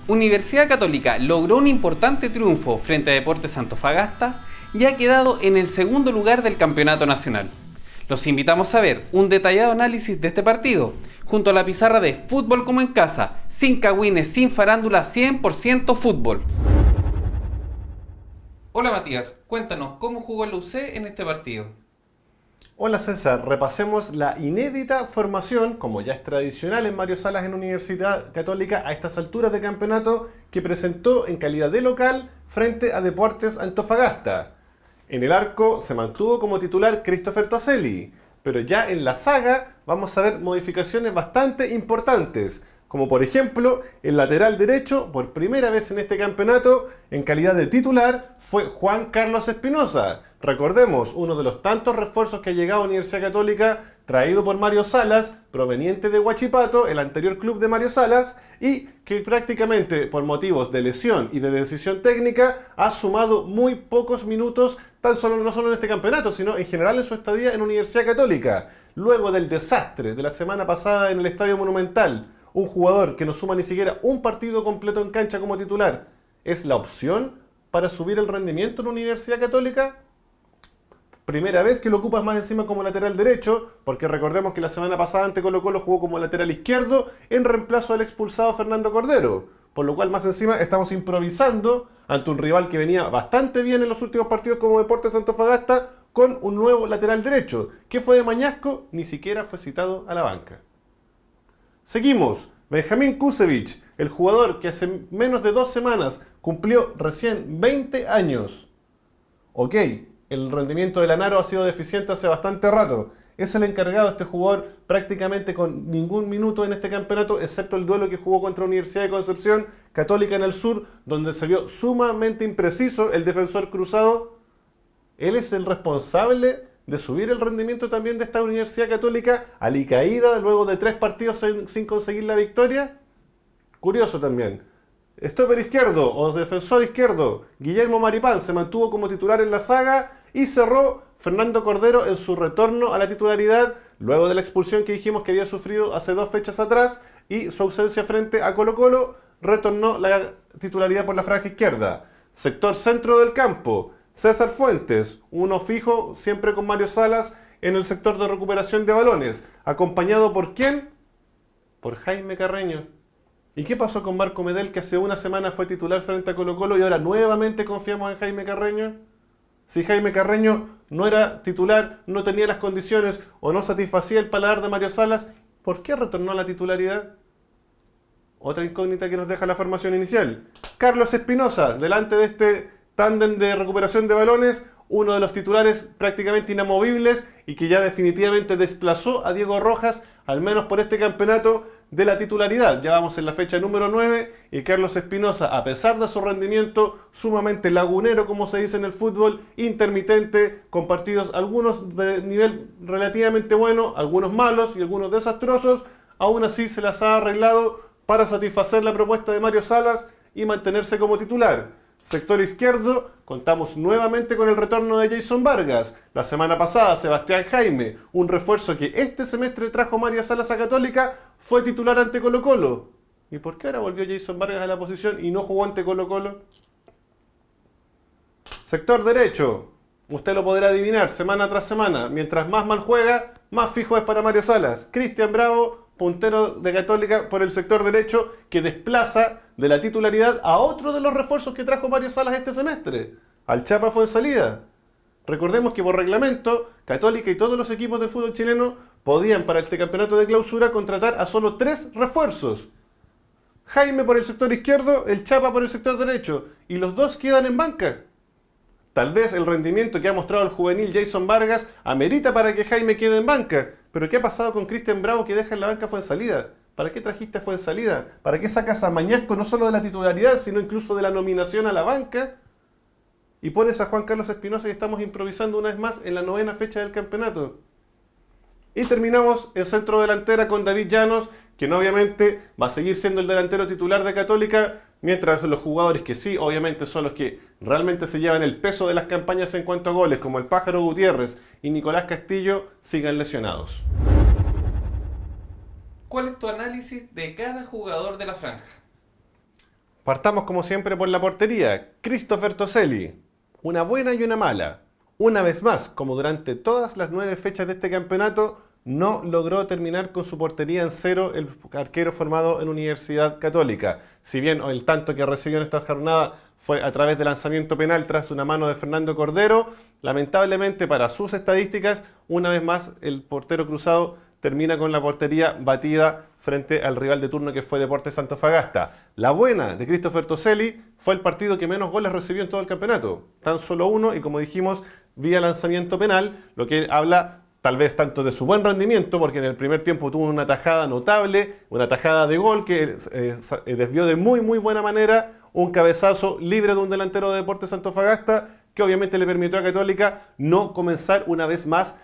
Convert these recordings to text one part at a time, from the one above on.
Universidad Católica logró un importante triunfo frente a Deportes Antofagasta y ha quedado en el segundo lugar del campeonato nacional. Los invitamos a ver un detallado análisis de este partido, junto a la pizarra de Fútbol como en casa, sin cagüines, sin farándula, 100% fútbol. Hola Matías, cuéntanos, ¿cómo jugó el UC en este partido? Hola César, repasemos la inédita formación, como ya es tradicional en Mario Salas en Universidad Católica a estas alturas de campeonato, que presentó en calidad de local frente a Deportes Antofagasta. En el arco se mantuvo como titular Christopher Toselli, pero ya en la saga vamos a ver modificaciones bastante importantes, como por ejemplo el lateral derecho, por primera vez en este campeonato, en calidad de titular, fue Juan Carlos Espinosa. Recordemos, uno de los tantos refuerzos que ha llegado a Universidad Católica, traído por Mario Salas, proveniente de Huachipato, el anterior club de Mario Salas, y que prácticamente por motivos de lesión y de decisión técnica ha sumado muy pocos minutos, no solo en este campeonato, sino en general en su estadía en Universidad Católica. Luego del desastre de la semana pasada en el Estadio Monumental, un jugador que no suma ni siquiera un partido completo en cancha como titular, ¿es la opción para subir el rendimiento en Universidad Católica? Primera vez que lo ocupas más encima como lateral derecho, porque recordemos que la semana pasada ante Colo-Colo jugó como lateral izquierdo en reemplazo del expulsado Fernando Cordero, por lo cual más encima estamos improvisando ante un rival que venía bastante bien en los últimos partidos como Deportes Antofagasta con un nuevo lateral derecho, que fue de Mañasco, ni siquiera fue citado a la banca. Seguimos, Benjamín Kusevich, el jugador que hace menos de 2 semanas cumplió recién 20 años. Ok, el rendimiento de Lanaro ha sido deficiente hace bastante rato. Es el encargado este jugador prácticamente con ningún minuto en este campeonato, excepto el duelo que jugó contra Universidad de Concepción, Católica en el sur, donde se vio sumamente impreciso el defensor cruzado. Él es el responsable de subir el rendimiento también de esta Universidad Católica alicaída luego de 3 partidos sin conseguir la victoria. Curioso también. Stopper izquierdo o defensor izquierdo, Guillermo Maripán se mantuvo como titular en la saga y cerró Fernando Cordero en su retorno a la titularidad luego de la expulsión que dijimos que había sufrido hace 2 fechas atrás y su ausencia frente a Colo-Colo, retornó la titularidad por la franja izquierda. Sector centro del campo, César Fuentes, uno fijo siempre con Mario Salas en el sector de recuperación de balones, acompañado por ¿quién? Por Jaime Carreño. ¿Y qué pasó con Marco Medel, que hace una semana fue titular frente a Colo-Colo y ahora nuevamente confiamos en Jaime Carreño? Si Jaime Carreño no era titular, no tenía las condiciones o no satisfacía el paladar de Mario Salas, ¿por qué retornó a la titularidad? Otra incógnita que nos deja la formación inicial. Carlos Espinosa, delante de este tándem de recuperación de balones, uno de los titulares prácticamente inamovibles y que ya definitivamente desplazó a Diego Rojas, al menos por este campeonato, de la titularidad. Ya vamos en la fecha número 9 y Carlos Espinosa, a pesar de su rendimiento sumamente lagunero, como se dice en el fútbol, intermitente, con partidos algunos de nivel relativamente bueno, algunos malos y algunos desastrosos, aún así se las ha arreglado para satisfacer la propuesta de Mario Salas y mantenerse como titular. Sector izquierdo, contamos nuevamente con el retorno de Jason Vargas. La semana pasada, Sebastián Jaime, un refuerzo que este semestre trajo Mario Salas a Católica, fue titular ante Colo-Colo. ¿Y por qué ahora volvió Jason Vargas a la posición y no jugó ante Colo-Colo? Sector derecho, usted lo podrá adivinar semana tras semana. Mientras más mal juega, más fijo es para Mario Salas. Cristian Bravo, puntero de Católica por el sector derecho, que desplaza de la titularidad a otro de los refuerzos que trajo Mario Salas este semestre, al Chapa Fuenzalida. Recordemos que por reglamento, Católica y todos los equipos de fútbol chileno podían para este campeonato de clausura contratar a solo 3 refuerzos. Jaime por el sector izquierdo, el Chapa por el sector derecho, y los dos quedan en banca. Tal vez el rendimiento que ha mostrado el juvenil Jason Vargas amerita para que Jaime quede en banca. Pero ¿qué ha pasado con Cristian Bravo que deja en la banca Fuenzalida? ¿Para qué trajiste a Fuenzalida? ¿Para qué sacas a Mañasco no solo de la titularidad, sino incluso de la nominación a la banca? Y pones a Juan Carlos Espinosa y estamos improvisando una vez más en la 9ª fecha del campeonato. Y terminamos en centro delantera con David Llanos, quien obviamente va a seguir siendo el delantero titular de Católica, mientras los jugadores que sí, obviamente son los que realmente se llevan el peso de las campañas en cuanto a goles, como el Pájaro Gutiérrez y Nicolás Castillo, sigan lesionados. ¿Cuál es tu análisis de cada jugador de la franja? Partamos como siempre por la portería. Christopher Toselli, una buena y una mala. Una vez más, como durante todas las 9 fechas de este campeonato, no logró terminar con su portería en cero el arquero formado en Universidad Católica. Si bien el tanto que recibió en esta jornada fue a través de lanzamiento penal tras una mano de Fernando Cordero, lamentablemente para sus estadísticas, una vez más el portero cruzado termina con la portería batida frente al rival de turno que fue Deportes Antofagasta. La buena de Christopher Toselli fue el partido que menos goles recibió en todo el campeonato. Tan solo uno y como dijimos, vía lanzamiento penal, lo que habla tal vez tanto de su buen rendimiento, porque en el primer tiempo tuvo una tajada notable, una tajada de gol que desvió de muy buena manera, un cabezazo libre de un delantero de Deportes Antofagasta, que obviamente le permitió a Católica no comenzar una vez más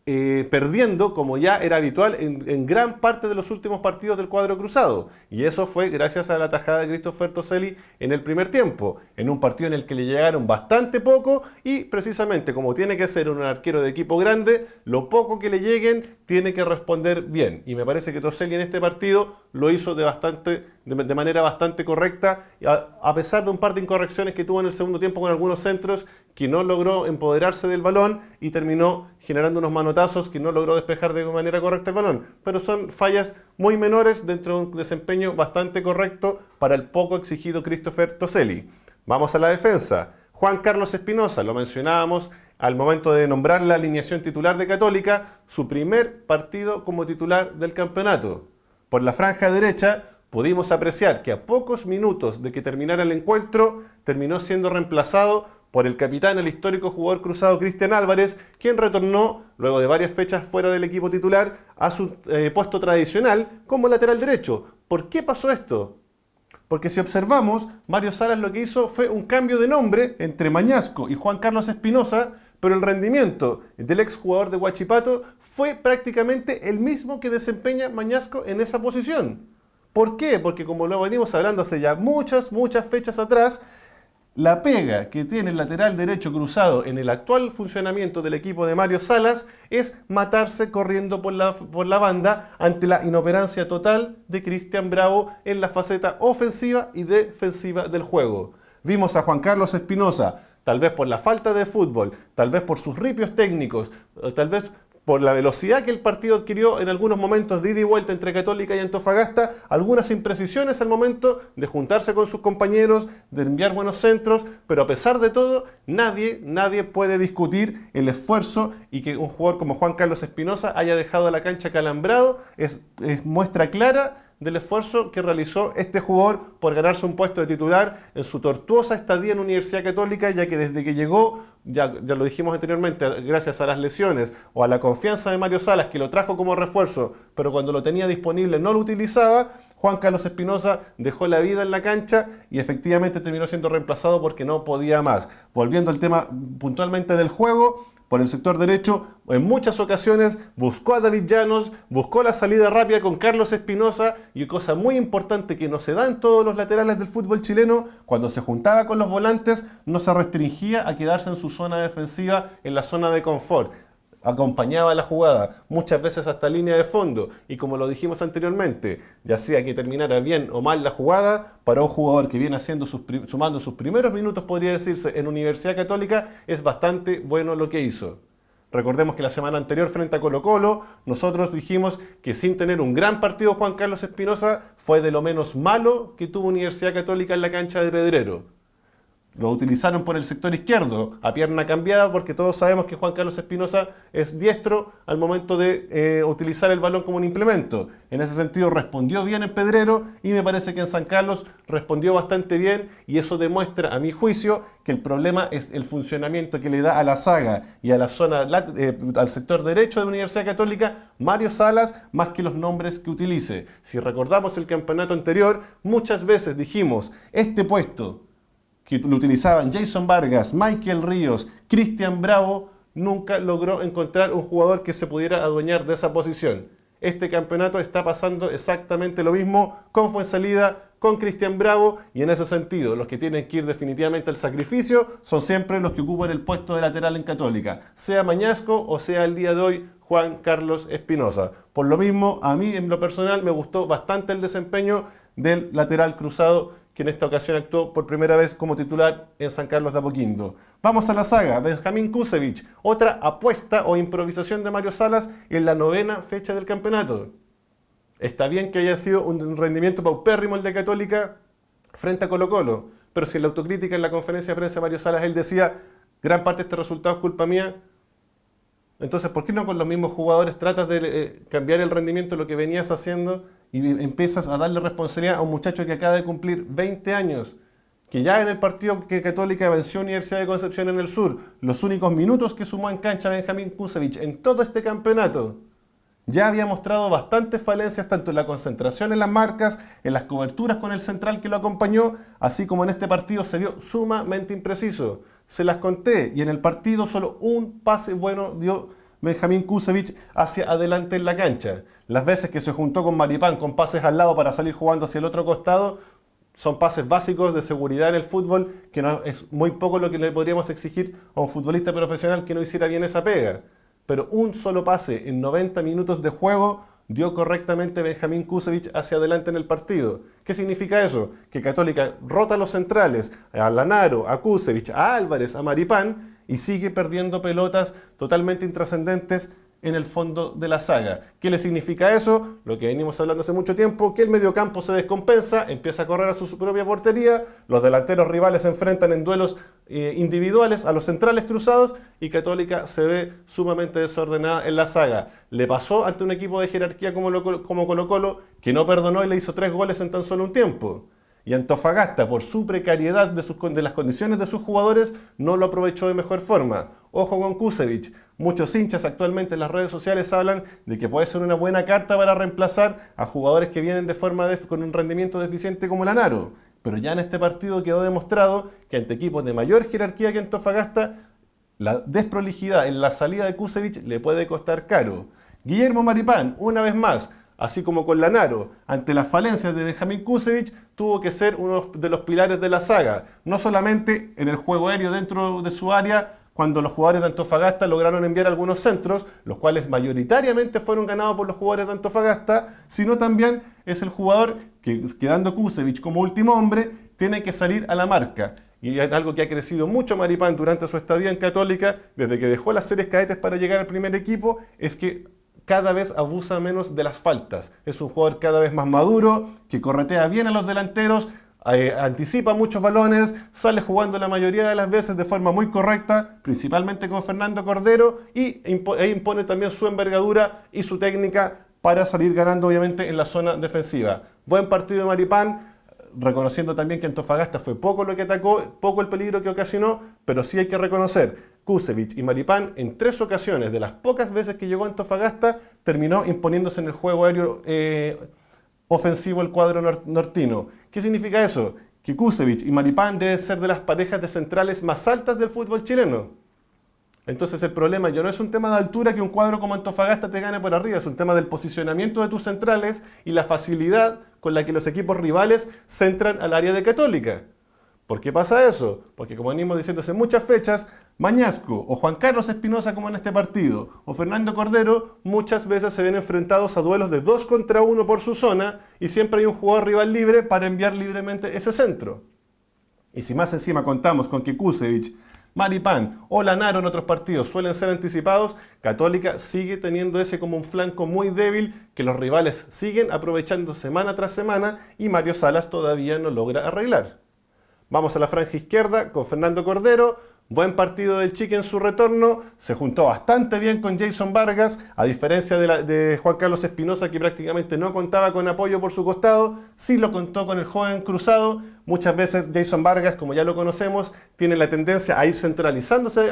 perdiendo, como ya era habitual en gran parte de los últimos partidos del cuadro cruzado. Y eso fue gracias a la tajada de Christopher Toselli en el primer tiempo, en un partido en el que le llegaron bastante poco y precisamente como tiene que ser un arquero de equipo grande, lo poco que le lleguen tiene que responder bien. Y me parece que Toselli en este partido lo hizo de manera bastante correcta, a pesar de un par de incorrecciones que tuvo en el segundo tiempo con algunos centros, que no logró empoderarse del balón y terminó generando unos manotazos que no logró despejar de manera correcta el balón. Pero son fallas muy menores dentro de un desempeño bastante correcto para el poco exigido Christopher Toselli. Vamos a la defensa. Juan Carlos Espinosa, lo mencionábamos al momento de nombrar la alineación titular de Católica, su primer partido como titular del campeonato. Por la franja derecha pudimos apreciar que a pocos minutos de que terminara el encuentro, terminó siendo reemplazado por el capitán, el histórico jugador cruzado Cristian Álvarez, quien retornó, luego de varias fechas fuera del equipo titular, a su puesto tradicional como lateral derecho. ¿Por qué pasó esto? Porque si observamos, Mario Salas lo que hizo fue un cambio de nombre entre Mañasco y Juan Carlos Espinosa, pero el rendimiento del exjugador de Huachipato fue prácticamente el mismo que desempeña Mañasco en esa posición. ¿Por qué? Porque como lo venimos hablando hace ya muchas fechas atrás, la pega que tiene el lateral derecho cruzado en el actual funcionamiento del equipo de Mario Salas es matarse corriendo por la banda ante la inoperancia total de Cristian Bravo en la faceta ofensiva y defensiva del juego. Vimos a Juan Carlos Espinosa, tal vez por la falta de fútbol, tal vez por sus ripios técnicos, tal vez por la velocidad que el partido adquirió en algunos momentos de ida y vuelta entre Católica y Antofagasta, algunas imprecisiones al momento de juntarse con sus compañeros, de enviar buenos centros, pero a pesar de todo, nadie puede discutir el esfuerzo y que un jugador como Juan Carlos Espinosa haya dejado la cancha calambrado, es muestra clara del esfuerzo que realizó este jugador por ganarse un puesto de titular en su tortuosa estadía en Universidad Católica, ya que desde que llegó, ya lo dijimos anteriormente, gracias a las lesiones o a la confianza de Mario Salas, que lo trajo como refuerzo, pero cuando lo tenía disponible no lo utilizaba, Juan Carlos Espinosa dejó la vida en la cancha y efectivamente terminó siendo reemplazado porque no podía más. Volviendo al tema puntualmente del juego, por el sector derecho, en muchas ocasiones buscó a David Llanos, buscó la salida rápida con Carlos Espinosa y cosa muy importante que no se da en todos los laterales del fútbol chileno, cuando se juntaba con los volantes no se restringía a quedarse en su zona defensiva, en la zona de confort. Acompañaba la jugada, muchas veces hasta línea de fondo, y como lo dijimos anteriormente, ya sea que terminara bien o mal la jugada, para un jugador que viene sumando sus primeros minutos, podría decirse, en Universidad Católica, es bastante bueno lo que hizo. Recordemos que la semana anterior frente a Colo-Colo, nosotros dijimos que sin tener un gran partido Juan Carlos Espinosa, fue de lo menos malo que tuvo Universidad Católica en la cancha de Pedrero. Lo utilizaron por el sector izquierdo, a pierna cambiada, porque todos sabemos que Juan Carlos Espinosa es diestro al momento de utilizar el balón como un implemento. En ese sentido respondió bien en Pedrero y me parece que en San Carlos respondió bastante bien, y eso demuestra, a mi juicio, que el problema es el funcionamiento que le da a la saga y a la zona, al sector derecho de la Universidad Católica Mario Salas, más que los nombres que utilice. Si recordamos el campeonato anterior, muchas veces dijimos, este puesto que lo utilizaban Jason Vargas, Michael Ríos, Cristian Bravo, nunca logró encontrar un jugador que se pudiera adueñar de esa posición. Este campeonato está pasando exactamente lo mismo con Fuenzalida, con Cristian Bravo, y en ese sentido los que tienen que ir definitivamente al sacrificio son siempre los que ocupan el puesto de lateral en Católica, sea Mañasco o sea el día de hoy Juan Carlos Espinosa. Por lo mismo, a mí en lo personal me gustó bastante el desempeño del lateral cruzado que en esta ocasión actuó por primera vez como titular en San Carlos de Apoquindo. Vamos a la saga, Benjamín Kusevich, otra apuesta o improvisación de Mario Salas en la 9ª fecha del campeonato. Está bien que haya sido un rendimiento paupérrimo el de Católica frente a Colo-Colo, pero si en la autocrítica en la conferencia de prensa de Mario Salas él decía, gran parte de este resultado es culpa mía, entonces ¿por qué no con los mismos jugadores tratas de cambiar el rendimiento de lo que venías haciendo y empiezas a darle responsabilidad a un muchacho que acaba de cumplir 20 años? Que ya en el partido que Católica venció a Universidad de Concepción en el Sur, los únicos minutos que sumó en cancha Benjamín Kusevich en todo este campeonato, ya había mostrado bastantes falencias tanto en la concentración en las marcas, en las coberturas con el central que lo acompañó, así como en este partido se vio sumamente impreciso. Se las conté y en el partido solo un pase bueno dio Benjamín Kusevich hacia adelante en la cancha. Las veces que se juntó con Maripán con pases al lado para salir jugando hacia el otro costado, son pases básicos de seguridad en el fútbol, que no, es muy poco lo que le podríamos exigir a un futbolista profesional que no hiciera bien esa pega. Pero un solo pase en 90 minutos de juego dio correctamente Benjamín Kusevich hacia adelante en el partido. ¿Qué significa eso? Que Católica rota a los centrales, a Lanaro, a Kusevich, a Álvarez, a Maripán y sigue perdiendo pelotas totalmente intrascendentes en el fondo de la saga. ¿Qué le significa eso? Lo que venimos hablando hace mucho tiempo, que el mediocampo se descompensa, empieza a correr a su propia portería, los delanteros rivales se enfrentan en duelos individuales a los centrales cruzados y Católica se ve sumamente desordenada en la saga. Le pasó ante un equipo de jerarquía como Colo-Colo, que no perdonó y le hizo 3 goles en tan solo un tiempo. Y Antofagasta, por su precariedad de las condiciones de sus jugadores, no lo aprovechó de mejor forma. Ojo con Kusevich. Muchos hinchas actualmente en las redes sociales hablan de que puede ser una buena carta para reemplazar a jugadores que vienen con un rendimiento deficiente como Lanaro. Pero ya en este partido quedó demostrado que ante equipos de mayor jerarquía que Antofagasta, la desprolijidad en la salida de Kusevich le puede costar caro. Guillermo Maripán, una vez más, así como con Lanaro, ante las falencias de Benjamín Kusevich, tuvo que ser uno de los pilares de la saga, no solamente en el juego aéreo dentro de su área, cuando los jugadores de Antofagasta lograron enviar algunos centros, los cuales mayoritariamente fueron ganados por los jugadores de Antofagasta, sino también es el jugador que, quedando Kusevich como último hombre, tiene que salir a la marca. Y es algo que ha crecido mucho Maripán durante su estadía en Católica, desde que dejó las series cadetes para llegar al primer equipo, es que cada vez abusa menos de las faltas. Es un jugador cada vez más maduro, que corretea bien a los delanteros, anticipa muchos balones, sale jugando la mayoría de las veces de forma muy correcta, principalmente con Fernando Cordero, e impone también su envergadura y su técnica para salir ganando obviamente en la zona defensiva. Buen partido de Maripán, reconociendo también que Antofagasta fue poco lo que atacó, poco el peligro que ocasionó, pero sí hay que reconocer, Kusevich y Maripán en 3 ocasiones, de las pocas veces que llegó a Antofagasta, terminó imponiéndose en el juego aéreo ofensivo el cuadro nortino. ¿Qué significa eso? Que Kusevich y Maripán deben ser de las parejas de centrales más altas del fútbol chileno. Entonces el problema ya no es un tema de altura que un cuadro como Antofagasta te gane por arriba, es un tema del posicionamiento de tus centrales y la facilidad con la que los equipos rivales centran al área de Católica. ¿Por qué pasa eso? Porque como venimos diciendo hace muchas fechas, Mañasco o Juan Carlos Espinosa como en este partido o Fernando Cordero muchas veces se ven enfrentados a duelos de 2 contra 1 por su zona y siempre hay un jugador rival libre para enviar libremente ese centro. Y si más encima contamos con que Kusevich, Maripán o Lanaro en otros partidos suelen ser anticipados, Católica sigue teniendo ese como un flanco muy débil que los rivales siguen aprovechando semana tras semana y Mario Salas todavía no logra arreglar. Vamos a la franja izquierda con Fernando Cordero. Buen partido del Chiqui en su retorno. Se juntó bastante bien con Jason Vargas, a diferencia de Juan Carlos Espinosa, que prácticamente no contaba con apoyo por su costado. Sí lo contó con el joven cruzado. Muchas veces Jason Vargas, como ya lo conocemos, tiene la tendencia a ir centralizándose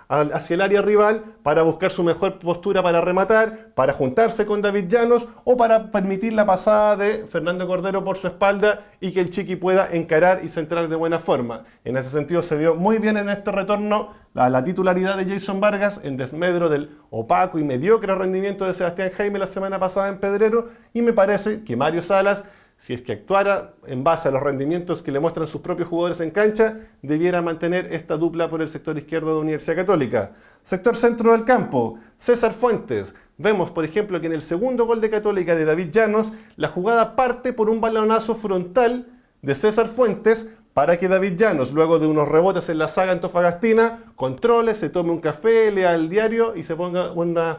hacia el área rival para buscar su mejor postura para rematar, para juntarse con David Llanos o para permitir la pasada de Fernando Cordero por su espalda y que el Chiqui pueda encarar y centrar de buena forma. En ese sentido se vio muy bien en este retorno a la titularidad de Jason Vargas en desmedro del opaco y mediocre rendimiento de Sebastián Jaime la semana pasada en Pedrero, y me parece que Mario Salas, si es que actuara en base a los rendimientos que le muestran sus propios jugadores en cancha, debiera mantener esta dupla por el sector izquierdo de Universidad Católica. Sector centro del campo, César Fuentes. Vemos, por ejemplo, que en el segundo gol de Católica de David Llanos, la jugada parte por un balonazo frontal de César Fuentes para que David Llanos, luego de unos rebotes en la saga antofagastina, controle, se tome un café, lea el diario y se ponga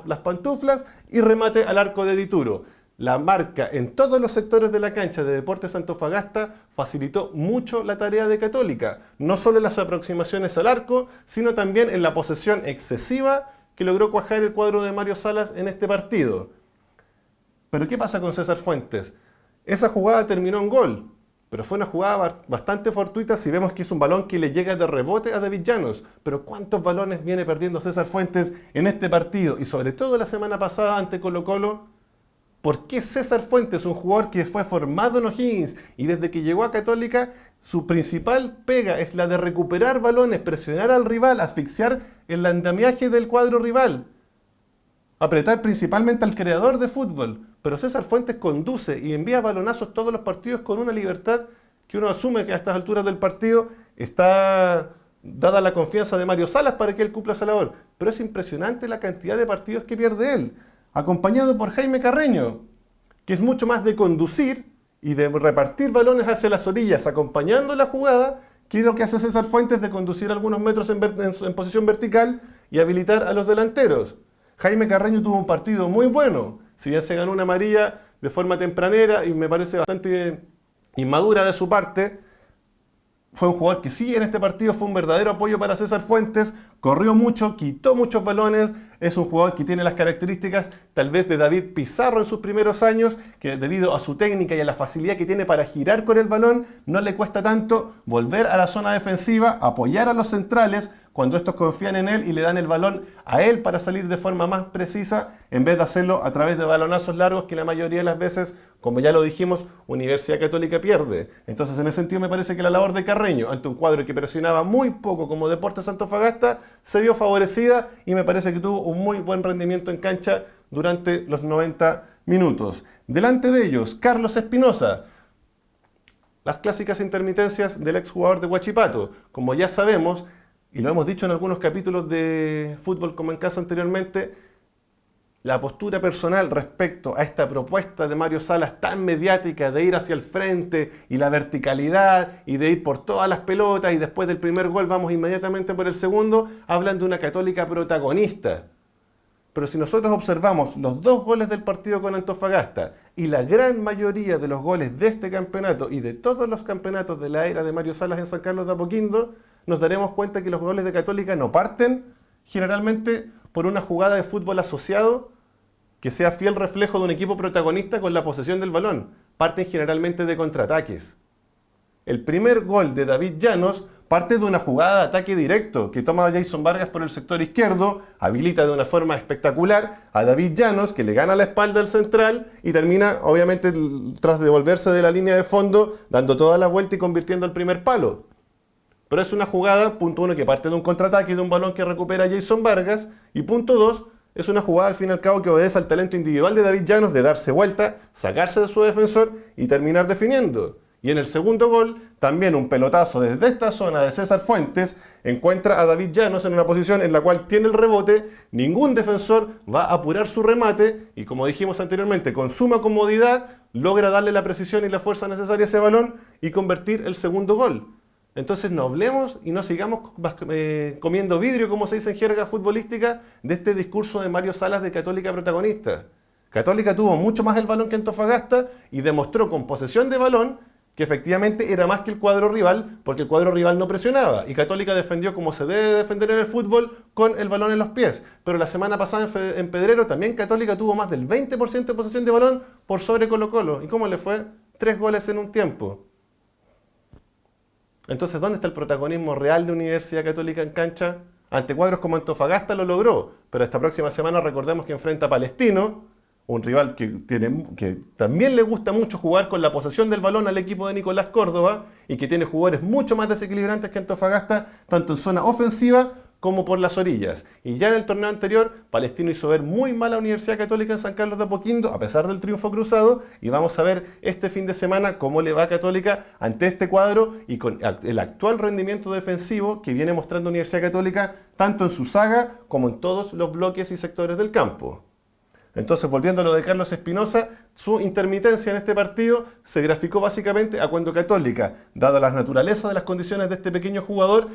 las pantuflas y remate al arco de Dituro. La marca en todos los sectores de la cancha de Deportes Antofagasta facilitó mucho la tarea de Católica, no solo en las aproximaciones al arco, sino también en la posesión excesiva que logró cuajar el cuadro de Mario Salas en este partido. Pero ¿qué pasa con César Fuentes? Esa jugada terminó en gol, pero fue una jugada bastante fortuita si vemos que es un balón que le llega de rebote a David Llanos. Pero ¿cuántos balones viene perdiendo César Fuentes en este partido? Y sobre todo la semana pasada ante Colo-Colo. ¿Por qué César Fuentes, un jugador que fue formado en O'Higgins y desde que llegó a Católica, su principal pega es la de recuperar balones, presionar al rival, asfixiar el andamiaje del cuadro rival? Apretar principalmente al creador de fútbol, pero César Fuentes conduce y envía balonazos todos los partidos con una libertad que uno asume que a estas alturas del partido está dada la confianza de Mario Salas para que él cumpla esa labor. Pero es impresionante la cantidad de partidos que pierde él, acompañado por Jaime Carreño, que es mucho más de conducir y de repartir balones hacia las orillas, acompañando la jugada, que es lo que hace César Fuentes de conducir algunos metros en posición vertical y habilitar a los delanteros. Jaime Carreño tuvo un partido muy bueno, si bien se ganó una amarilla de forma tempranera y me parece bastante inmadura de su parte. Fue un jugador que sí en este partido fue un verdadero apoyo para César Fuentes, corrió mucho, quitó muchos balones, es un jugador que tiene las características tal vez de David Pizarro en sus primeros años, que debido a su técnica y a la facilidad que tiene para girar con el balón, no le cuesta tanto volver a la zona defensiva, apoyar a los centrales cuando estos confían en él y le dan el balón a él para salir de forma más precisa, en vez de hacerlo a través de balonazos largos que la mayoría de las veces, como ya lo dijimos, Universidad Católica pierde. Entonces, en ese sentido, me parece que la labor de Carreño, ante un cuadro que presionaba muy poco como Deportes Antofagasta, se vio favorecida y me parece que tuvo un muy buen rendimiento en cancha durante los 90 minutos. Delante de ellos, Carlos Espinosa. Las clásicas intermitencias del exjugador de Huachipato. Como ya sabemos, y lo hemos dicho en algunos capítulos de Fútbol como en Casa anteriormente, la postura personal respecto a esta propuesta de Mario Salas tan mediática de ir hacia el frente y la verticalidad y de ir por todas las pelotas y después del primer gol vamos inmediatamente por el segundo, hablan de una Católica protagonista. Pero si nosotros observamos los dos goles del partido con Antofagasta y la gran mayoría de los goles de este campeonato y de todos los campeonatos de la era de Mario Salas en San Carlos de Apoquindo, nos daremos cuenta que los goles de Católica no parten generalmente por una jugada de fútbol asociado que sea fiel reflejo de un equipo protagonista con la posesión del balón. Parten generalmente de contraataques. El primer gol de David Llanos parte de una jugada de ataque directo que toma a Jason Vargas por el sector izquierdo, habilita de una forma espectacular a David Llanos, que le gana la espalda al central y termina, obviamente, tras devolverse de la línea de fondo, dando toda la vuelta y convirtiendo el primer palo. Pero es una jugada, punto uno, que parte de un contraataque de un balón que recupera Jason Vargas, y punto dos, es una jugada al fin y al cabo que obedece al talento individual de David Llanos de darse vuelta, sacarse de su defensor y terminar definiendo. Y en el segundo gol, también un pelotazo desde esta zona de César Fuentes encuentra a David Llanos en una posición en la cual tiene el rebote, ningún defensor va a apurar su remate y, como dijimos anteriormente, con suma comodidad logra darle la precisión y la fuerza necesaria a ese balón y convertir el segundo gol. Entonces no hablemos y no sigamos comiendo vidrio, como se dice en jerga futbolística, de este discurso de Mario Salas de Católica protagonista. Católica tuvo mucho más el balón que Antofagasta y demostró con posesión de balón que efectivamente era más que el cuadro rival, porque el cuadro rival no presionaba, y Católica defendió como se debe defender en el fútbol, con el balón en los pies. Pero la semana pasada en Pedrero también Católica tuvo más del 20% de posesión de balón por sobre Colo-Colo. ¿Y cómo le fue? 3 goles en un tiempo. Entonces, ¿dónde está el protagonismo real de Universidad Católica en cancha? Ante cuadros como Antofagasta lo logró, pero esta próxima semana recordemos que enfrenta a Palestino, un rival que también le gusta mucho jugar con la posesión del balón al equipo de Nicolás Córdoba y que tiene jugadores mucho más desequilibrantes que Antofagasta, tanto en zona ofensiva como por las orillas. Y ya en el torneo anterior, Palestino hizo ver muy mal a la Universidad Católica en San Carlos de Apoquindo, a pesar del triunfo cruzado, y vamos a ver este fin de semana cómo le va a Católica ante este cuadro y con el actual rendimiento defensivo que viene mostrando Universidad Católica, tanto en su saga como en todos los bloques y sectores del campo. Entonces, volviendo a lo de Carlos Espinosa, su intermitencia en este partido se graficó básicamente a cuando Católica, dada la naturaleza de las condiciones de este pequeño jugador,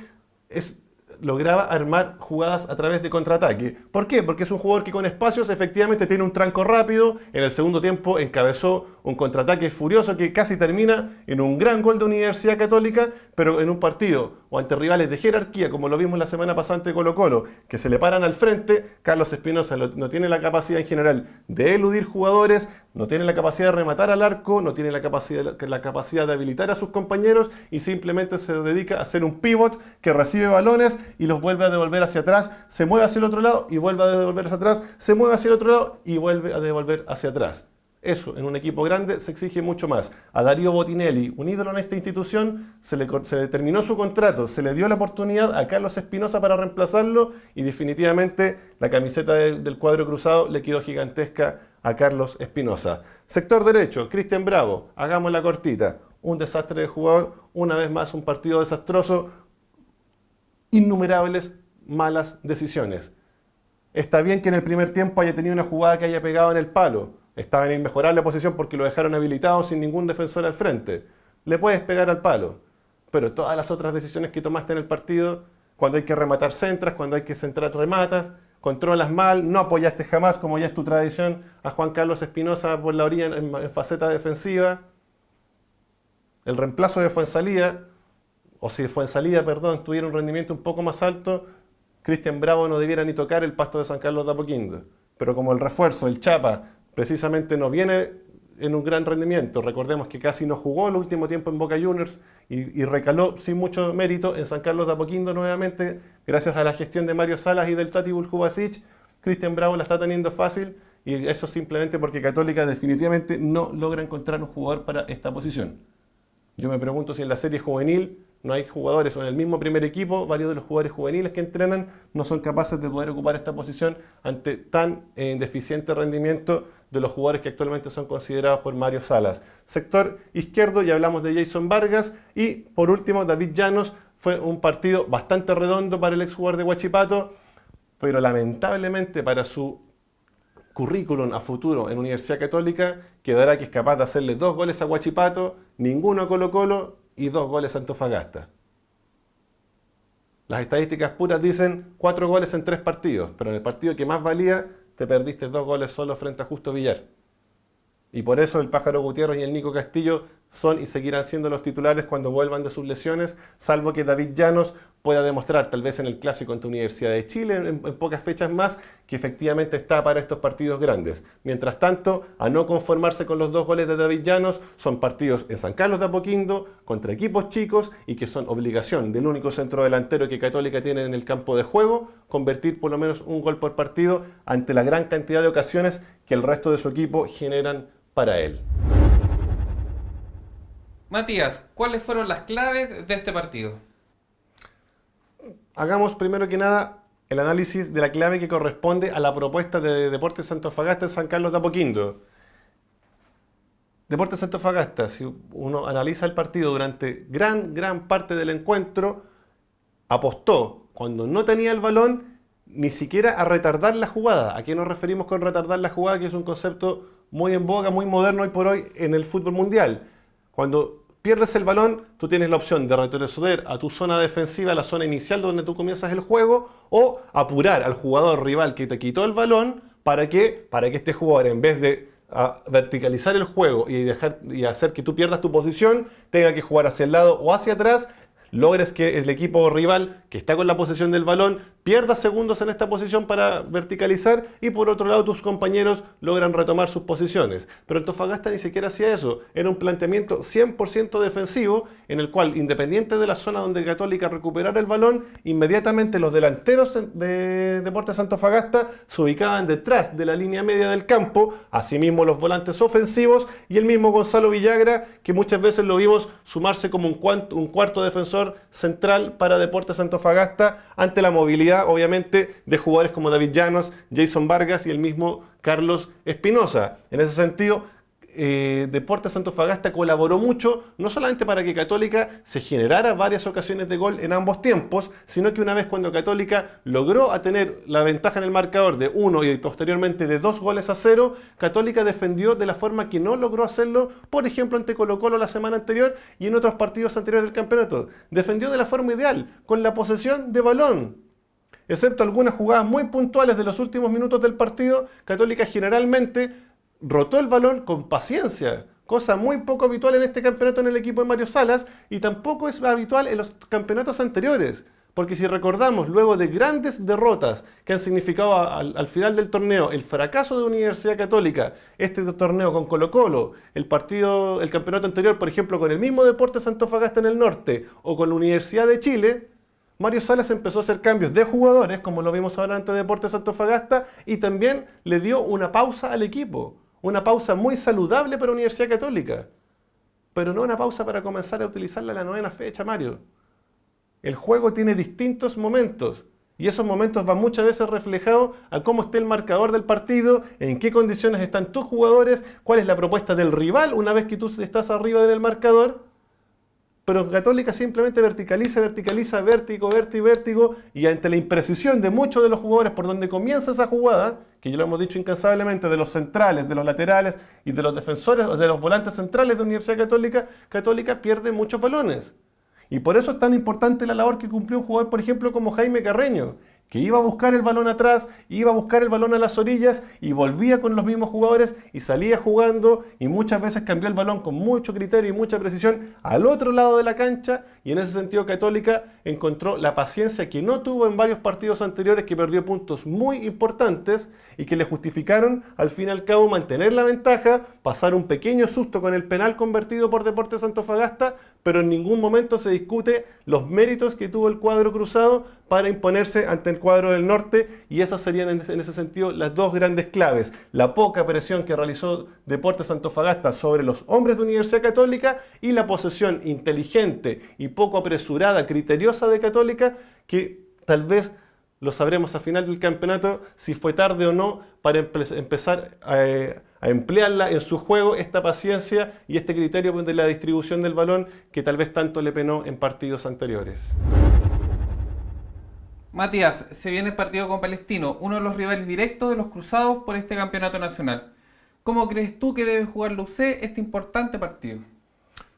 lograba armar jugadas a través de contraataque. ¿Por qué? Porque es un jugador que con espacios efectivamente tiene un tranco rápido. En el segundo tiempo encabezó un contraataque furioso que casi termina en un gran gol de Universidad Católica, pero en un partido o ante rivales de jerarquía, como lo vimos la semana pasada ante Colo-Colo, que se le paran al frente, Carlos Espinosa no tiene la capacidad en general de eludir jugadores, no tiene la capacidad de rematar al arco, no tiene la capacidad de habilitar a sus compañeros y simplemente se dedica a ser un pivot que recibe balones y los vuelve a devolver hacia atrás, se mueve hacia el otro lado y vuelve a devolver hacia atrás, se mueve hacia el otro lado y vuelve a devolver hacia atrás. Eso, en un equipo grande, se exige mucho más. A Darío Botinelli, un ídolo en esta institución, se le terminó su contrato, se le dio la oportunidad a Carlos Espinosa para reemplazarlo y definitivamente la camiseta del cuadro cruzado le quedó gigantesca a Carlos Espinosa. Sector derecho, Cristian Bravo, hagamos la cortita. Un desastre de jugador, una vez más un partido desastroso, innumerables malas decisiones. Está bien que en el primer tiempo haya tenido una jugada que haya pegado en el palo. Estaba en inmejorable posición porque lo dejaron habilitado sin ningún defensor al frente. Le puedes pegar al palo. Pero todas las otras decisiones que tomaste en el partido, cuando hay que rematar centras, cuando hay que centrar rematas, controlas mal, no apoyaste jamás, como ya es tu tradición, a Juan Carlos Espinosa por la orilla en faceta defensiva. El reemplazo de Fuenzalía, o si Fuenzalía, perdón, tuviera un rendimiento un poco más alto, Cristian Bravo no debiera ni tocar el pasto de San Carlos de Apoquindo. Pero como el refuerzo, el Chapa, precisamente no viene en un gran rendimiento. Recordemos que casi no jugó el último tiempo en Boca Juniors y recaló sin mucho mérito en San Carlos de Apoquindo nuevamente, gracias a la gestión de Mario Salas y del Tati Buljubasic. Cristian Bravo la está teniendo fácil y eso simplemente porque Católica definitivamente no logra encontrar un jugador para esta posición. Yo me pregunto si en la serie juvenil no hay jugadores o en el mismo primer equipo, varios de los jugadores juveniles que entrenan no son capaces de poder ocupar esta posición ante tan deficiente rendimiento de los jugadores que actualmente son considerados por Mario Salas. Sector izquierdo, ya hablamos de Jason Vargas y por último David Llanos. Fue un partido bastante redondo para el exjugador de Huachipato, pero lamentablemente para su currículum a futuro en Universidad Católica quedará que es capaz de hacerle 2 goles a Huachipato, ninguno a Colo-Colo y 2 goles a Antofagasta. Las estadísticas puras dicen 4 goles en 3 partidos, pero en el partido que más valía te perdiste 2 goles solo frente a Justo Villar. Y por eso el Pájaro Gutiérrez y el Nico Castillo son y seguirán siendo los titulares cuando vuelvan de sus lesiones, salvo que David Llanos pueda demostrar, tal vez en el Clásico ante Universidad de Chile, en pocas fechas más, que efectivamente está para estos partidos grandes. Mientras tanto, a no conformarse con los 2 goles de David Llanos, son partidos en San Carlos de Apoquindo, contra equipos chicos y que son obligación del único centrodelantero que Católica tiene en el campo de juego, convertir por lo menos un gol por partido ante la gran cantidad de ocasiones que el resto de su equipo generan para él. Matías, ¿cuáles fueron las claves de este partido? Hagamos primero que nada el análisis de la clave que corresponde a la propuesta de Deportes Antofagasta en San Carlos de Apoquindo. Deportes Antofagasta, si uno analiza el partido durante gran parte del encuentro, apostó cuando no tenía el balón ni siquiera a retardar la jugada. ¿A qué nos referimos con retardar la jugada? Que es un concepto muy en boga, muy moderno hoy por hoy en el fútbol mundial. Cuando pierdes el balón, tú tienes la opción de retroceder a tu zona defensiva, a la zona inicial donde tú comienzas el juego, o apurar al jugador rival que te quitó el balón. ¿Para qué? Para que este jugador, en vez de verticalizar el juego y hacer que tú pierdas tu posición, tenga que jugar hacia el lado o hacia atrás, logres que el equipo rival que está con la posesión del balón pierda segundos en esta posición para verticalizar y por otro lado tus compañeros logran retomar sus posiciones. Pero Antofagasta ni siquiera hacía eso. Era un planteamiento 100% defensivo en el cual, independiente de la zona donde Católica recuperara el balón, inmediatamente los delanteros de Deportes Antofagasta se ubicaban detrás de la línea media del campo, asimismo los volantes ofensivos y el mismo Gonzalo Villagra, que muchas veces lo vimos sumarse como un cuarto defensor central para Deportes Antofagasta ante la movilidad, obviamente, de jugadores como David Llanos, Jason Vargas y el mismo Carlos Espinosa. En ese sentido, Deportes Antofagasta colaboró mucho, no solamente para que Católica se generara varias ocasiones de gol en ambos tiempos, sino que una vez cuando Católica logró a tener la ventaja en el marcador de 1 y posteriormente de 2-0, Católica defendió de la forma que no logró hacerlo, por ejemplo, ante Colo-Colo la semana anterior y en otros partidos anteriores del campeonato. Defendió de la forma ideal, con la posesión de balón. Excepto algunas jugadas muy puntuales de los últimos minutos del partido, Católica generalmente rotó el balón con paciencia, cosa muy poco habitual en este campeonato en el equipo de Mario Salas y tampoco es habitual en los campeonatos anteriores. Porque si recordamos, luego de grandes derrotas que han significado al final del torneo el fracaso de Universidad Católica, este torneo con Colo-Colo, el campeonato anterior, por ejemplo, con el mismo Deportes Antofagasta en el norte o con la Universidad de Chile, Mario Salas empezó a hacer cambios de jugadores, como lo vimos ahora ante Deportes Antofagasta, y también le dio una pausa al equipo. Una pausa muy saludable para Universidad Católica, pero no una pausa para comenzar a utilizarla en la 9ª fecha, Mario. El juego tiene distintos momentos y esos momentos van muchas veces reflejados a cómo esté el marcador del partido, en qué condiciones están tus jugadores, cuál es la propuesta del rival una vez que tú estás arriba del marcador. Pero Católica simplemente verticaliza, vértigo, y ante la imprecisión de muchos de los jugadores por donde comienza esa jugada, que ya lo hemos dicho incansablemente, de los centrales, de los laterales y de los defensores, o de los volantes centrales de Universidad Católica, Católica pierde muchos balones. Y por eso es tan importante la labor que cumplió un jugador, por ejemplo, como Jaime Carreño, que iba a buscar el balón atrás, iba a buscar el balón a las orillas y volvía con los mismos jugadores y salía jugando y muchas veces cambió el balón con mucho criterio y mucha precisión al otro lado de la cancha, y en ese sentido Católica encontró la paciencia que no tuvo en varios partidos anteriores, que perdió puntos muy importantes y que le justificaron al fin y al cabo mantener la ventaja, pasar un pequeño susto con el penal convertido por Deportes Antofagasta, pero en ningún momento se discute los méritos que tuvo el cuadro cruzado para imponerse ante el cuadro del norte, y esas serían en ese sentido las dos grandes claves: la poca presión que realizó Deportes Antofagasta sobre los hombres de Universidad Católica y la posesión inteligente y poco apresurada, criteriosa de Católica, que tal vez lo sabremos a final del campeonato si fue tarde o no para empezar a emplearla en su juego, esta paciencia y este criterio de la distribución del balón que tal vez tanto le penó en partidos anteriores. Matías, se viene el partido con Palestino, uno de los rivales directos de los cruzados por este campeonato nacional. ¿Cómo crees tú que debe jugar la UC este importante partido?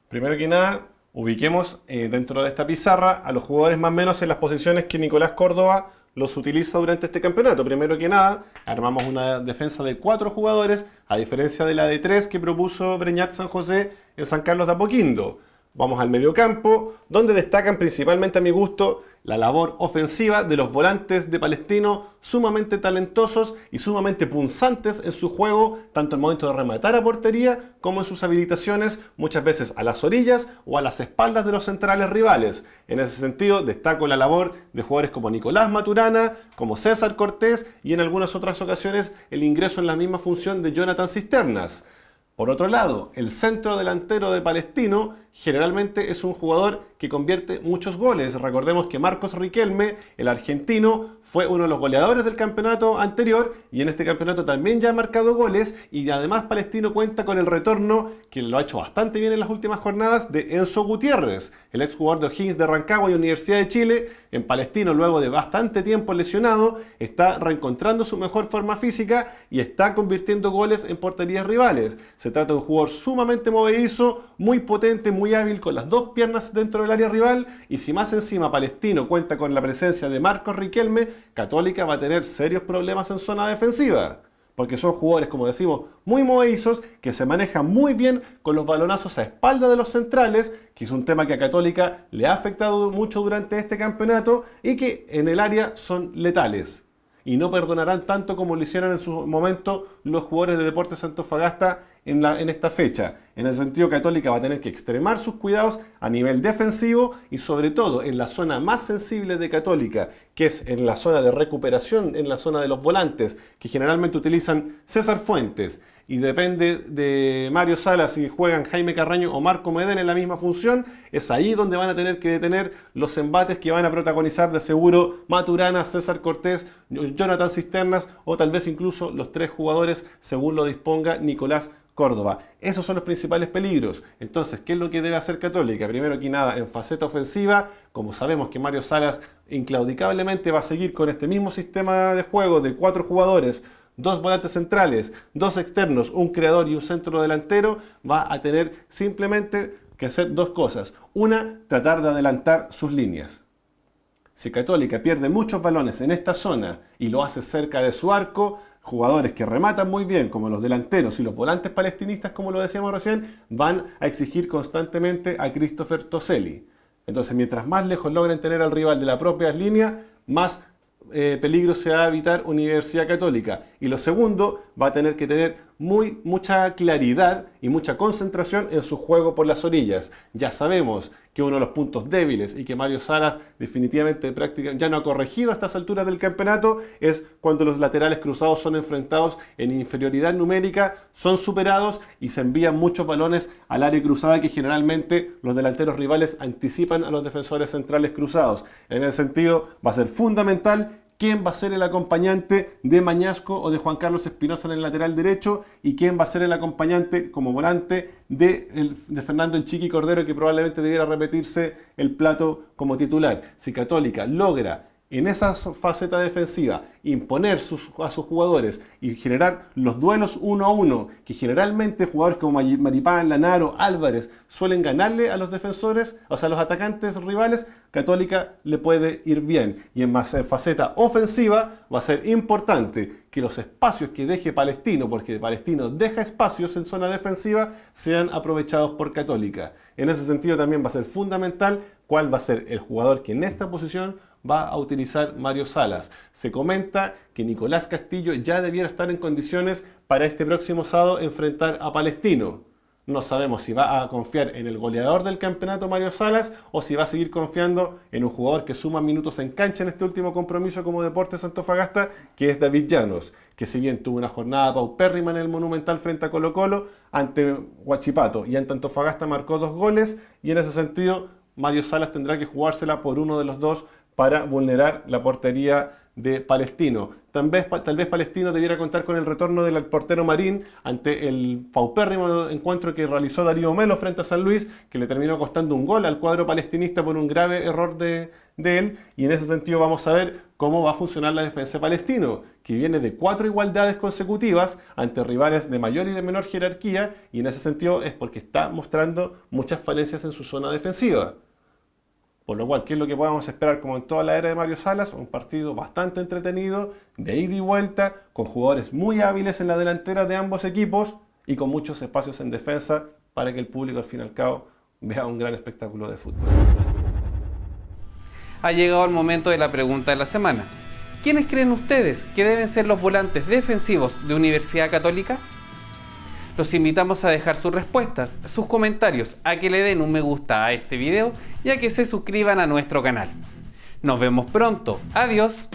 Primero que nada, ubiquemos dentro de esta pizarra a los jugadores más o menos en las posiciones que Nicolás Córdoba los utiliza durante este campeonato. Primero que nada, armamos una defensa de 4 jugadores, a diferencia de la de 3 que propuso Breñat San José en San Carlos de Apoquindo. Vamos al mediocampo, donde destacan principalmente a mi gusto la labor ofensiva de los volantes de Palestino, sumamente talentosos y sumamente punzantes en su juego, tanto en el momento de rematar a portería como en sus habilitaciones, muchas veces a las orillas o a las espaldas de los centrales rivales. En ese sentido, destaco la labor de jugadores como Nicolás Maturana, como César Cortés y en algunas otras ocasiones el ingreso en la misma función de Jonathan Cisternas. Por otro lado, el centro delantero de Palestino generalmente es un jugador que convierte muchos goles. Recordemos que Marcos Riquelme, el argentino, fue uno de los goleadores del campeonato anterior y en este campeonato también ya ha marcado goles, y además Palestino cuenta con el retorno, que lo ha hecho bastante bien en las últimas jornadas, de Enzo Gutiérrez, el exjugador de O'Higgins de Rancagua y Universidad de Chile. En Palestino, luego de bastante tiempo lesionado, está reencontrando su mejor forma física y está convirtiendo goles en porterías rivales. Se trata de un jugador sumamente movedizo, muy potente, muy hábil con las dos piernas dentro del área rival, y si más encima Palestino cuenta con la presencia de Marcos Riquelme, Católica va a tener serios problemas en zona defensiva, porque son jugadores, como decimos, muy movedizos, que se manejan muy bien con los balonazos a espalda de los centrales, que es un tema que a Católica le ha afectado mucho durante este campeonato y que en el área son letales. Y no perdonarán tanto como lo hicieron en su momento los jugadores de Deportes Antofagasta en esta fecha. En el sentido, Católica va a tener que extremar sus cuidados a nivel defensivo y sobre todo en la zona más sensible de Católica, que es en la zona de recuperación, en la zona de los volantes, que generalmente utilizan César Fuentes, y depende de Mario Salas si juegan Jaime Carreño o Marco Medel en la misma función. Es ahí donde van a tener que detener los embates que van a protagonizar de seguro Maturana, César Cortés, Jonathan Cisternas o tal vez incluso los 3 jugadores, según lo disponga Nicolás Córdoba. Esos son los principales peligros. Entonces, ¿qué es lo que debe hacer Católica? Primero que nada, en faceta ofensiva, como sabemos que Mario Salas inclaudicablemente va a seguir con este mismo sistema de juego de 4 jugadores, 2 volantes centrales, 2 externos, un creador y un centro delantero, va a tener simplemente que hacer 2 cosas. Una, tratar de adelantar sus líneas. Si Católica pierde muchos balones en esta zona y lo hace cerca de su arco, jugadores que rematan muy bien, como los delanteros y los volantes palestinistas, como lo decíamos recién, van a exigir constantemente a Christopher Toselli. Entonces, mientras más lejos logren tener al rival de la propia línea, más peligro se va a evitar Universidad Católica. Y lo segundo, va a tener que tener mucha claridad y mucha concentración en su juego por las orillas. Ya sabemos que uno de los puntos débiles y que Mario Salas definitivamente ya no ha corregido a estas alturas del campeonato es cuando los laterales cruzados son enfrentados en inferioridad numérica, son superados y se envían muchos balones al área cruzada que generalmente los delanteros rivales anticipan a los defensores centrales cruzados. En ese sentido, va a ser fundamental quién va a ser el acompañante de Mañasco o de Juan Carlos Espinosa en el lateral derecho y quién va a ser el acompañante como volante de Fernando el Chiqui Cordero, que probablemente debiera repetirse el plato como titular. Si Católica logra en esa faceta defensiva imponer a sus jugadores y generar los duelos 1 a 1, que generalmente jugadores como Maripán, Lanaro, Álvarez suelen ganarle a los defensores, o sea, a los atacantes rivales, Católica le puede ir bien. Y en faceta ofensiva va a ser importante que los espacios que deje Palestino, porque Palestino deja espacios en zona defensiva, sean aprovechados por Católica. En ese sentido también va a ser fundamental cuál va a ser el jugador que en esta posición va a utilizar Mario Salas. Se comenta que Nicolás Castillo ya debiera estar en condiciones para este próximo sábado enfrentar a Palestino. No sabemos si va a confiar en el goleador del campeonato Mario Salas o si va a seguir confiando en un jugador que suma minutos en cancha en este último compromiso como Deportes Antofagasta, que es David Llanos, que si bien tuvo una jornada paupérrima en el Monumental frente a Colo-Colo, ante Huachipato y ante Antofagasta marcó 2 goles y en ese sentido Mario Salas tendrá que jugársela por uno de los dos para vulnerar la portería de Palestino. Tal vez Palestino debiera contar con el retorno del portero Marín ante el paupérrimo encuentro que realizó Darío Melo frente a San Luis, que le terminó costando un gol al cuadro palestinista por un grave error de él, y en ese sentido vamos a ver cómo va a funcionar la defensa de Palestino, que viene de 4 igualdades consecutivas ante rivales de mayor y de menor jerarquía, y en ese sentido es porque está mostrando muchas falencias en su zona defensiva. Por lo cual, ¿qué es lo que podemos esperar como en toda la era de Mario Salas? Un partido bastante entretenido, de ida y vuelta, con jugadores muy hábiles en la delantera de ambos equipos y con muchos espacios en defensa para que el público al fin y al cabo vea un gran espectáculo de fútbol. Ha llegado el momento de la pregunta de la semana. ¿Quiénes creen ustedes que deben ser los volantes defensivos de Universidad Católica? Los invitamos a dejar sus respuestas, sus comentarios, a que le den un me gusta a este video y a que se suscriban a nuestro canal. Nos vemos pronto. Adiós.